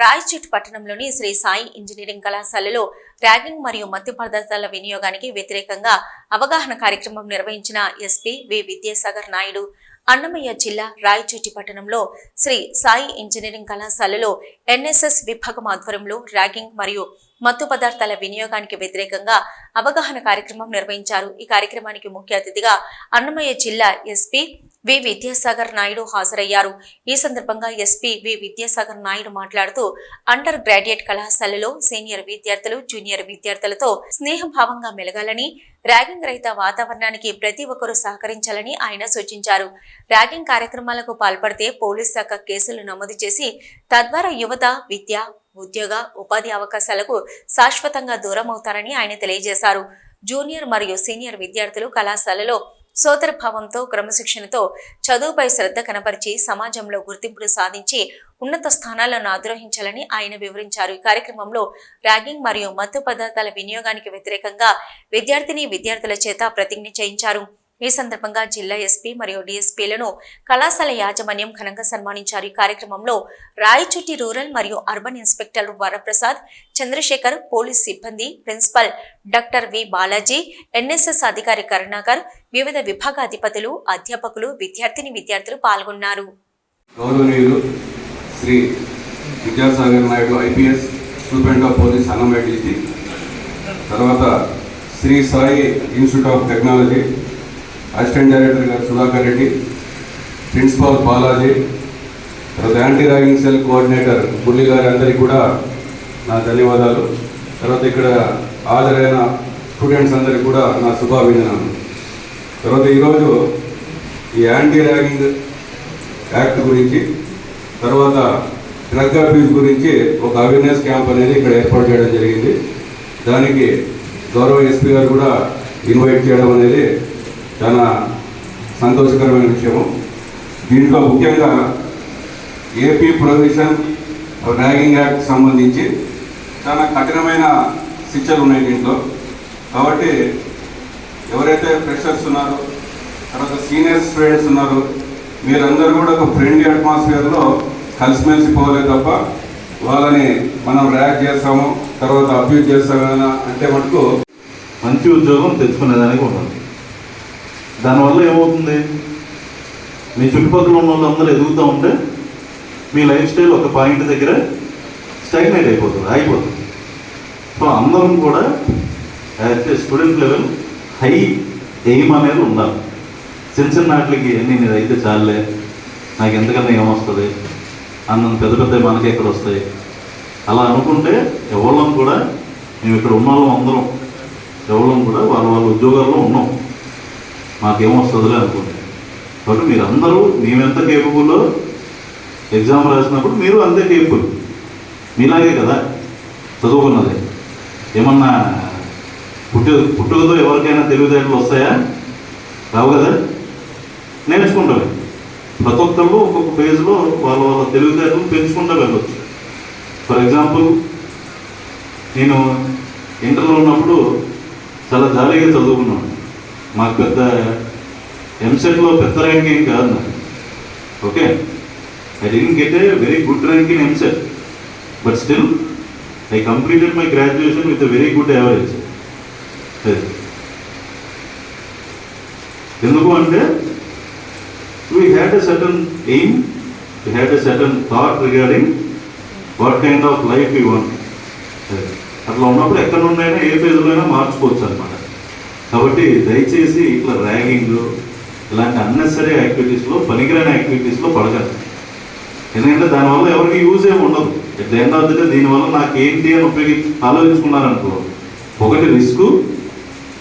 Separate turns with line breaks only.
రాయచోటి పట్టణంలోని శ్రీ సాయి ఇంజనీరింగ్ కళాశాలలో ర్యాగింగ్ మరియు మత్తు పదార్థాల వినియోగానికి వ్యతిరేకంగా అవగాహన కార్యక్రమం నిర్వహించిన ఎస్పీ వి విద్యాసాగర్ నాయుడు అన్నమయ్య జిల్లా రాయచోటి పట్టణంలో శ్రీ సాయి ఇంజనీరింగ్ కళాశాలలో ఎన్ఎస్ఎస్ విభాగం ఆధ్వర్యంలో ర్యాగింగ్ మరియు మత్తు పదార్థాల వినియోగానికి వ్యతిరేకంగా అవగాహన కార్యక్రమం నిర్వహించారు. ఈ కార్యక్రమానికి ముఖ్య అతిథిగా అన్నమయ్య జిల్లా ఎస్పీ వి విద్యాసాగర్ నాయుడు హాజరయ్యారు. ఈ సందర్భంగా ఎస్పీ వి విద్యాసాగర్ నాయుడు మాట్లాడుతూ అండర్ గ్రాడ్యుయేట్ కళాశాలలో సీనియర్ విద్యార్థులు జూనియర్ విద్యార్థులతో స్నేహభావంగా మెలగాలని, ర్యాగింగ్ రహిత వాతావరణానికి ప్రతి ఒక్కరూ సహకరించాలని ఆయన సూచించారు. ర్యాగింగ్ కార్యక్రమాలకు పాల్పడితే పోలీస్ శాఖ కేసులు నమోదు చేసి తద్వారా యువత విద్య, ఉద్యోగ, ఉపాధి అవకాశాలకు శాశ్వతంగా దూరం అవుతారని ఆయన తెలియజేశారు. జూనియర్ మరియు సీనియర్ విద్యార్థులు కళాశాలలో సోదరభావంతో క్రమశిక్షణతో చదువుపై శ్రద్ధ కనపరిచి సమాజంలో గుర్తింపును సాధించి ఉన్నత స్థానాలను అధిరోహించాలని ఆయన వివరించారు. ఈ కార్యక్రమంలో ర్యాగింగ్ మరియు మత్తు పదార్థాల వినియోగానికి వ్యతిరేకంగా విద్యార్థుల చేత ప్రతిజ్ఞ చేయించారు. ఈ సందర్భంగా జిల్లా ఎస్పీ మరియు డిఎస్పీలను కళాశాల యాజమాన్యం ఘనంగా సన్మానించారు. ఈ కార్యక్రమంలో రాయచోటి రూరల్ మరియు urban inspector Varaprasad, Chandrasekhar, police సిబ్బంది, principal doctor V Balaji, NSS అధికారి కరుణాకర్, వివిధ విభాగాధిపతులు, అధ్యాపకులు, విద్యార్థులు పాల్గొన్నారు.
గౌరవనీయులు Shri Vidyasagar Naidu IPS superintendent of police Annamayya district, తర్వాత Shri Sai institute of technology assistant director గారు సుధాకర్ రెడ్డి, ప్రిన్సిపాల్ బాలాజీ, తర్వాత anti ragging cell coordinator Murali గారి అందరికీ కూడా నా ధన్యవాదాలు. తర్వాత ఇక్కడ హాజరైన స్టూడెంట్స్ అందరికీ కూడా నా శుభాభినందనలు. తర్వాత ఈరోజు ఈ యాంటీ ర్యాగింగ్ యాక్ట్ గురించి, తర్వాత డ్రగ్ అబ్యూస్ గురించి ఒక అవేర్నెస్ క్యాంప్ అనేది ఇక్కడ ఏర్పాటు చేయడం జరిగింది. దానికి గౌరవ ఎస్పీ గారు కూడా ఇన్వైట్ చేయడం అనేది చాలా సంతోషకరమైన విషయము. దీంట్లో ముఖ్యంగా ఏపీ ప్రొహిబిషన్ ర్యాగింగ్ యాక్ట్ సంబంధించి చాలా కఠినమైన శిక్షలు ఉన్నాయి దీంట్లో. కాబట్టి ఎవరైతే ఫ్రెషర్స్ ఉన్నారో, తర్వాత సీనియర్ స్టూడెంట్స్ ఉన్నారో, మీరందరూ కూడా ఒక ఫ్రెండ్లీ అట్మాస్ఫియర్లో కలిసిమెలిసి పోలే తప్ప వాళ్ళని మనం ర్యాక్ చేస్తాము, తర్వాత అబ్యూజ్ చేస్తామేనా అంటే మటుకు
మంచి ఉద్యోగం తెచ్చుకునేదానికి ఉంటుంది. దానివల్ల ఏమవుతుంది, మీ చుట్టుపక్కల ఉన్న వాళ్ళందరూ ఎదుగుతూ ఉంటే మీ లైఫ్ స్టైల్ ఒక పాయింట్ దగ్గర స్టాగ్నేట్ అయిపోతుంది, ఆగిపోతుంది. సో అందరం కూడా as a student level high aim అనేది ఉండాలి. చిన్న వాటికి నేను ఇదైతే చాలే, నాకు ఎంతకన్నా ఏమొస్తుంది, అన్నంత పెద్ద పెద్ద మనకి ఎక్కడ వస్తాయి అలా అనుకుంటే ఎవళ్ళం కూడా, మేము ఇక్కడ ఉన్న వాళ్ళం అందరం ఎవళ్ళం కూడా వాళ్ళ ఉద్యోగాల్లో ఉన్నాం, మాకేమొస్తుందిలే అనుకుంటే. కాబట్టి మీరందరూ మేమెంత కేపబుల్లో ఎగ్జామ్ రాసినప్పుడు మీరు అంతే కేపబుల్, మీలాగే కదా చదువుకున్నది. ఏమన్నా పుట్టుకతో ఎవరికైనా తెలివితేటలు వస్తాయా? రావు కదా, నేర్చుకుంటామే. ప్రతి ఒక్కళ్ళు ఒక్కొక్క ఫేజ్లో వాళ్ళ తెలివితేటలు పెంచుకుంటూ వెళ్ళవచ్చు. ఫర్ ఎగ్జాంపుల్, నేను ఇంటర్లో ఉన్నప్పుడు చాలా జాలీగా చదువుకున్నాను. మాకు పెద్ద ఎంసెట్లో పెద్ద ర్యాంకింగ్ కాదు నాకు. Okay, I didn't get a very good rank in EAMCET, but still I completed my graduation with a very good average. ఎందుకు అంటే we had a certain aim, we had a certain thought regarding what kind of life we want. అట్లా ఉన్నప్పుడు ఎక్కడ ఉన్నాయినా ఏ ఫేజ్లో అయినా మార్చుకోవచ్చు అనమాట. కాబట్టి దయచేసి ఇట్లా ర్యాగింగ్ ఇలాంటి అన్నెసరీ యాక్టివిటీస్లో, పనికిరాని యాక్టివిటీస్లో పడగలరు. ఎందుకంటే దానివల్ల ఎవరికి యూజ్ ఏమి ఉండదు. At the end of the day దీనివల్ల నాకు ఏంటి అని ఆలోచించుకున్నారనుకో, ఒకటి రిస్క్,